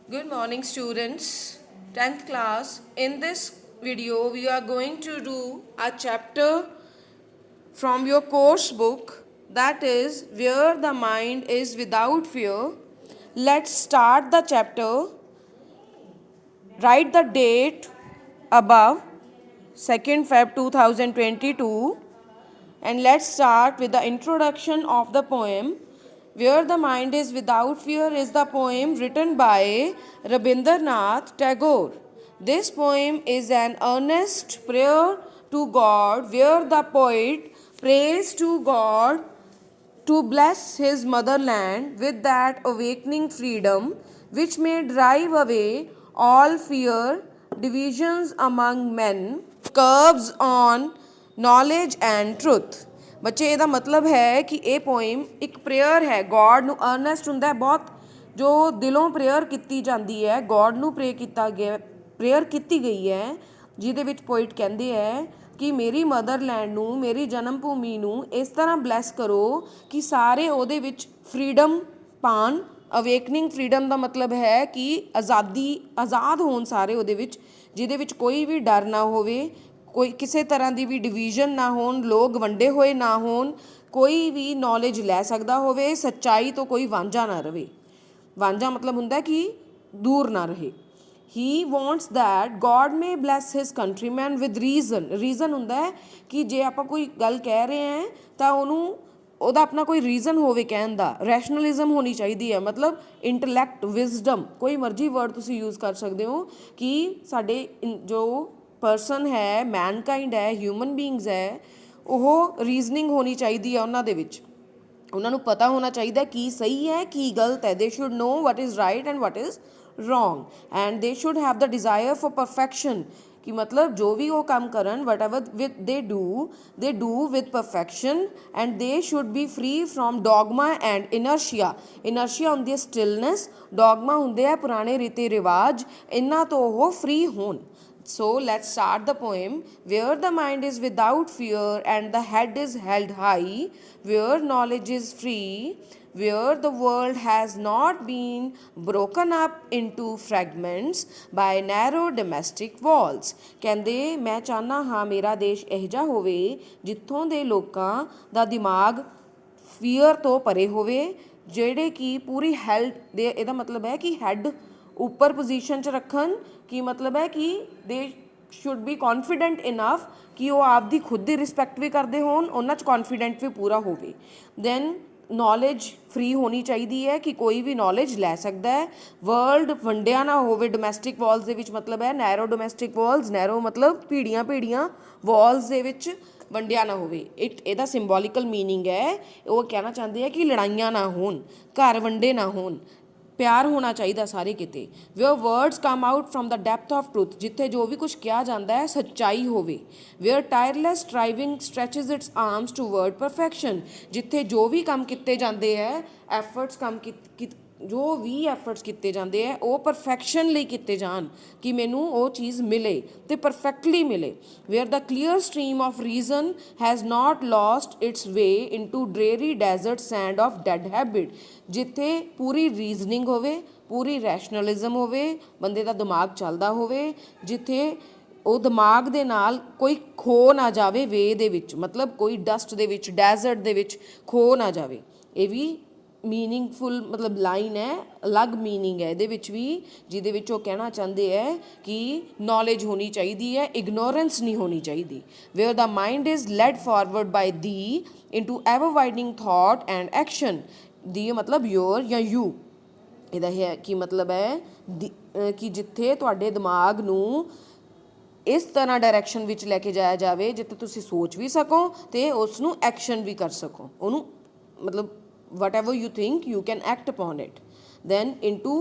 Good morning, students. 10th class. In this video, we are going to do a chapter from your course book, that is, Where the Mind is Without Fear. Let's start the chapter. Write the date above 2nd Feb 2022, and let's start with the introduction of the poem. Where the Mind is Without Fear is the poem written by Rabindranath Tagore. This poem is an earnest prayer to God, where the poet prays to God to bless his motherland with that awakening freedom which may drive away all fear, divisions among men, curves on knowledge and truth। ਬੱਚੇ ਇਹਦਾ ਮਤਲਬ ਹੈ ਕਿ ਇਹ poem ਇੱਕ prayer ਹੈ, God ਨੂੰ Ernst ਹੁੰਦਾ ਬਹੁਤ ਜੋ ਦਿਲੋਂ ਪ੍ਰੇਅਰ ਕੀਤੀ ਜਾਂਦੀ ਹੈ, ਗੋਡ ਨੂੰ ਪ੍ਰੇਅਰ ਕੀਤੀ ਗਈ ਹੈ, ਜਿਹਦੇ ਵਿੱਚ ਪੋਇਟ ਕਹਿੰਦੇ ਹੈ ਕਿ ਮੇਰੀ ਮਦਰਲੈਂਡ ਨੂੰ, ਮੇਰੀ ਜਨਮ ਭੂਮੀ ਨੂੰ ਇਸ ਤਰ੍ਹਾਂ ਬਲੈਸ ਕਰੋ ਕਿ ਸਾਰੇ ਉਹਦੇ ਵਿੱਚ ਫਰੀडम ਪਾਣ। ਅਵੇਕਨਿੰਗ ਫਰੀडम ਦਾ ਮਤਲਬ ਹੈ ਕਿ ਆਜ਼ਾਦ ਹੋਣ ਸਾਰੇ ਉਹਦੇ ਵਿੱਚ, ਜਿਹਦੇ ਵਿੱਚ ਕੋਈ ਵੀ ਡਰ ਨਾ ਹੋਵੇ, ਕੋਈ ਕਿਸੇ ਤਰ੍ਹਾਂ ਦੀ ਵੀ ਡਿਵੀਜ਼ਨ ਨਾ ਹੋਣ, ਲੋਕ ਵੰਡੇ ਹੋਏ ਨਾ ਹੋਣ, ਕੋਈ ਵੀ ਨੌਲੇਜ ਲੈ ਸਕਦਾ ਹੋਵੇ, ਸੱਚਾਈ ਤੋਂ ਕੋਈ ਵਾਂਝਾ ਨਾ ਰਹੇ। ਵਾਂਝਾ ਮਤਲਬ ਹੁੰਦਾ ਕਿ ਦੂਰ ਨਾ ਰਹੇ। He wants that God may bless his countrymen with reason। Reason ਹੁੰਦਾ ਹੈ ਕਿ ਜੇ ਆਪਾਂ ਕੋਈ ਗੱਲ ਕਹਿ ਰਹੇ ਹਾਂ ਤਾਂ ਉਹਦਾ ਆਪਣਾ ਕੋਈ ਰੀਜ਼ਨ ਹੋਵੇ ਕਹਿਣ ਦਾ, ਰੈਸ਼ਨਲਿਜ਼ਮ ਹੋਣੀ ਚਾਹੀਦੀ ਹੈ, ਮਤਲਬ ਇੰਟਲੈਕਟ, ਵਿਜ਼ਡਮ, ਕੋਈ ਮਰਜ਼ੀ ਵਰਡ ਤੁਸੀਂ ਯੂਜ਼ ਕਰ ਸਕਦੇ ਹੋ ਕਿ ਸਾਡੇ ਜੋ ਪਰਸਨ ਹੈ, ਮੈਨਕਾਈਂਡ ਹੈ, ਹਿਊਮਨ ਬੀਇੰਗਸ ਹੈ, ਉਹ ਰੀਜ਼ਨਿੰਗ ਹੋਣੀ ਚਾਹੀਦੀ ਹੈ ਉਹਨਾਂ ਦੇ ਵਿੱਚ। ਉਹਨਾਂ ਨੂੰ ਪਤਾ ਹੋਣਾ ਚਾਹੀਦਾ ਕੀ ਸਹੀ ਹੈ ਕੀ ਗਲਤ ਹੈ। They should know what is right and what is wrong, and they should have the desire for perfection कि मतलब जो भी वो काम करन, whatever they do with perfection, and they should be free from dogma and inertia। inertia ਹੁੰਦੀ ਹੈ stillness, dogma ਹੁੰਦੇ ਹੈ ਪੁਰਾਣੇ ਰੀਤੀ ਰਿਵਾਜ, ਇਹਨਾਂ ਤੋਂ ਉਹ free ਹੋਣ। So let's start the poem. Where the mind is without fear and the head is held high, where knowledge is free, where the world has not been broken up into fragments by narrow domestic walls। ਕਹਿੰਦੇ ਮੈਂ ਚਾਹੁੰਦਾ ਹਾਂ ਮੇਰਾ ਦੇਸ਼ ਇਹੋ ਜਿਹਾ ਹੋਵੇ ਜਿੱਥੋਂ ਦੇ ਲੋਕਾਂ ਦਾ ਦਿਮਾਗ ਫੀਅਰ ਤੋਂ ਪਰੇ ਹੋਵੇ, ਜਿਹੜੇ ਕਿ ਪੂਰੀ ਹੈਲਡ ਦੇ, ਇਹਦਾ ਮਤਲਬ ਹੈ ਕਿ ਹੈਡ ਉੱਪਰ ਪੋਜੀਸ਼ਨ 'ਚ ਰੱਖਣ, ਕਿ ਮਤਲਬ ਹੈ ਕਿ ਦੇ ਸ਼ੁੱਡ ਬੀ ਕੌਨਫੀਡੈਂਟ ਇਨਫ ਕਿ ਉਹ ਆਪਦੀ ਖੁਦ ਦੀ ਰਿਸਪੈਕਟ ਵੀ ਕਰਦੇ ਹੋਣ, ਉਹਨਾਂ 'ਚ ਕੌਨਫੀਡੈਂਟ ਵੀ ਪੂਰਾ ਹੋਵੇ। ਦੈਨ ਨੌਲੇਜ ਫਰੀ ਹੋਣੀ ਚਾਹੀਦੀ ਹੈ ਕਿ ਕੋਈ ਵੀ ਨੌਲੇਜ ਲੈ ਸਕਦਾ ਹੈ। ਵਰਲਡ ਵੰਡਿਆ ਨਾ ਹੋਵੇ ਡੋਮੈਸਟਿਕ ਵਾਲਸ ਦੇ ਵਿੱਚ, ਮਤਲਬ ਹੈ ਨੈਰੋ ਡੋਮੈਸਟਿਕ ਵਾਲਸ, ਨੈਰੋ ਮਤਲਬ ਭੀੜੀਆਂ ਵਾਲਸ ਦੇ ਵਿੱਚ ਵੰਡਿਆ ਨਾ ਹੋਵੇ। ਇਹਦਾ ਸਿੰਬੋਲੀਕਲ ਮੀਨਿੰਗ ਹੈ, ਉਹ ਕਹਿਣਾ ਚਾਹੁੰਦੇ ਆ ਕਿ ਲੜਾਈਆਂ ਨਾ ਹੋਣ, ਘਰ ਵੰਡੇ ਨਾ ਹੋਣ, ਪਿਆਰ ਹੋਣਾ ਚਾਹੀਦਾ ਸਾਰੇ ਕਿਤੇ। Where words come out from the depth of truth, ਜਿੱਥੇ ਜੋ ਵੀ ਕੁਛ ਕਿਹਾ ਜਾਂਦਾ ਹੈ ਸੱਚਾਈ ਹੋਵੇ। Where tireless striving stretches its arms toward perfection, ਜਿੱਥੇ ਜੋ ਵੀ ਕੰਮ ਕੀਤੇ ਜਾਂਦੇ ਹੈ, ਜੋ ਵੀ ਐਫਰਟਸ ਕੀਤੇ ਜਾਂਦੇ ਹੈ ਉਹ ਪਰਫੈਕਸ਼ਨ ਲਈ ਕੀਤੇ ਜਾਣ, ਕਿ ਮੈਨੂੰ ਉਹ ਚੀਜ਼ ਮਿਲੇ ਅਤੇ ਪਰਫੈਕਟਲੀ ਮਿਲੇ। Where the clear stream of reason has not lost its way into dreary desert sand of dead habit, ਜਿੱਥੇ ਪੂਰੀ ਰੀਜ਼ਨਿੰਗ ਹੋਵੇ, ਪੂਰੀ ਰੈਸ਼ਨਲਿਜ਼ਮ ਹੋਵੇ, ਬੰਦੇ ਦਾ ਦਿਮਾਗ ਚੱਲਦਾ ਹੋਵੇ, ਜਿੱਥੇ ਉਹ ਦਿਮਾਗ ਦੇ ਨਾਲ ਕੋਈ ਖੋ ਨਾ ਜਾਵੇ ਵੇ ਦੇ ਵਿੱਚ, ਮਤਲਬ ਕੋਈ ਡਸਟ ਦੇ ਵਿੱਚ, ਡੈਜ਼ਰਟ ਦੇ ਵਿੱਚ ਖੋ ਨਾ ਜਾਵੇ। ਇਹ ਵੀ ਮੀਨਿੰਗਫੁਲ ਮਤਲਬ ਲਾਈਨ ਹੈ, ਅਲੱਗ ਮੀਨਿੰਗ ਹੈ ਇਹਦੇ ਵਿੱਚ ਵੀ, ਜਿਹਦੇ ਵਿੱਚ ਉਹ ਕਹਿਣਾ ਚਾਹੁੰਦੇ ਹੈ ਕਿ ਨੌਲੇਜ ਹੋਣੀ ਚਾਹੀਦੀ ਹੈ, ਇਗਨੋਰੈਂਸ ਨਹੀਂ ਹੋਣੀ ਚਾਹੀਦੀ। Where the mind is led forward by thee into ever widening thought and action. Thee ਮਤਲਬ ਯੋਰ ਜਾਂ ਯੂ, ਇਹਦਾ ਹੈ ਕਿ ਮਤਲਬ ਹੈ ਕਿ ਜਿੱਥੇ ਤੁਹਾਡੇ ਦਿਮਾਗ ਨੂੰ ਇਸ ਤਰ੍ਹਾਂ ਡਾਇਰੈਕਸ਼ਨ ਵਿੱਚ ਲੈ ਕੇ ਜਾਇਆ ਜਾਵੇ ਜਿੱਥੇ ਤੁਸੀਂ ਸੋਚ ਵੀ ਸਕੋ ਅਤੇ ਉਸ ਨੂੰ ਐਕਸ਼ਨ ਵੀ ਕਰ ਸਕੋ, ਉਹਨੂੰ ਮਤਲਬ whatever you think you can act upon it। then into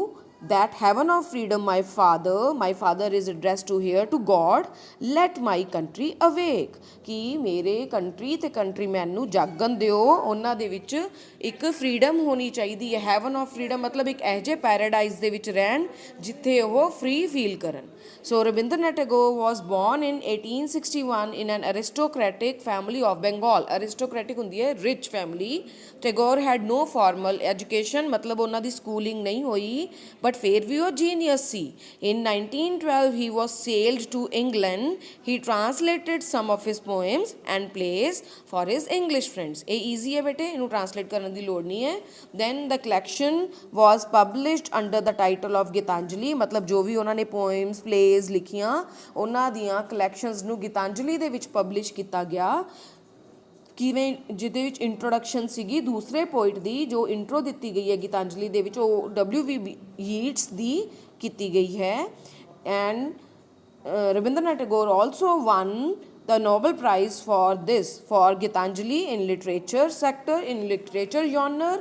that heaven of freedom my father is addressed to here to God, let my country awake, ਕਿ ਮੇਰੇ ਕੰਟਰੀ ਅਤੇ ਕੰਟਰੀਮੈਨ ਨੂੰ ਜਾਗਣ ਦਿਓ, ਉਹਨਾਂ ਦੇ ਵਿੱਚ ਇੱਕ ਫਰੀडम ਹੋਣੀ ਚਾਹੀਦੀ ਹੈ। ਹੈਵਨ ਆਫ ਫਰੀडम ਮਤਲਬ ਇੱਕ ਇਹੋ ਜਿਹੇ ਪੈਰਾਡਾਈਜ਼ ਦੇ ਵਿੱਚ ਰਹਿਣ ਜਿੱਥੇ ਉਹ ਫਰੀ ਫੀਲ ਕਰਨ। So Rabindranath Tagore was born in 1861 in an aristocratic family of Bengal। aristocratic ਹੁੰਦੀ ਹੈ rich family। Tagore had no formal education, ਮਤਲਬ ਉਹਨਾਂ ਦੀ ਸਕੂਲਿੰਗ ਨਹੀਂ ਹੋਈ, but ਫਿਰ ਵੀ ਉਹ genius C. In 1912 he was sailed to England. He translated some of his poems and plays for his English friends. ਇਹ easy ਹੈ ਬੇਟੇ, ਇਹਨੂੰ translate ਕਰਨ ਦੀ ਲੋੜ ਨਹੀਂ ਹੈ. Then the collection was published under the title of Gitanjali. ਮਤਲਬ ਜੋ ਵੀ ਉਹਨਾਂ ਨੇ poems, plays ਲਿਖੀਆਂ ਉਹਨਾਂ ਦੀਆਂ collections ਨੂੰ ਗੀਤਾਂਜਲੀ ਦੇ ਵਿੱਚ publish ਕੀਤਾ ਗਿਆ. ਕਿਵੇਂ ਜਿਹਦੇ ਵਿੱਚ ਇੰਟਰੋਡਕਸ਼ਨ ਸੀਗੀ ਦੂਸਰੇ ਪੋਇਟ ਦੀ, ਜੋ ਇੰਟਰੋ ਦਿੱਤੀ ਗਈ ਹੈ ਗੀਤਾਂਜਲੀ ਦੇ ਵਿੱਚ ਉਹ W.B. Yeats ਦੀ ਕੀਤੀ ਗਈ ਹੈ. And Rabindranath Tagore also won the Nobel Prize for this, for Gitanjali in literature sector, in literature genre.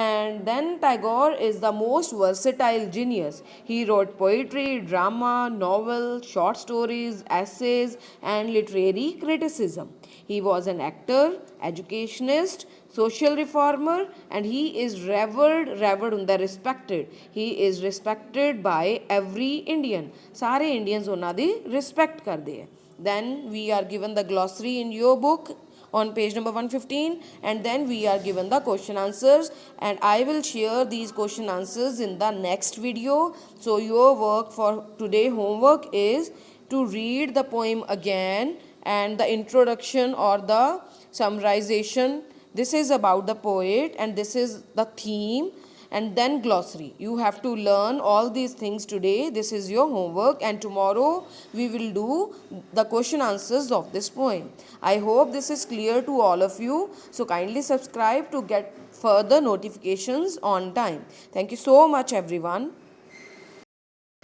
And then Tagore is the most versatile genius. He wrote poetry, drama, novels, short stories, essays, and literary criticism. He was an actor, educationist, social reformer, and he is revered ਹੁੰਦਾ respected. He is respected by every Indian. ਸਾਰੇ Indians ਉਹਨਾਂ ਦੀ respect ਕਰਦੇ ਹੈ. Then we are given the glossary in your book on page number 115, and then we are given the question answers, and I will share these question answers in the next video. So your work for today, homework, is to read the poem again and the introduction or the summarization. This is about the poet and this is the theme, and then glossary. You have to learn all these things today. This is your homework, and tomorrow we will do the question answers of this poem. I hope this is clear to all of you. So kindly subscribe to get further notifications on time. Thank you so much everyone.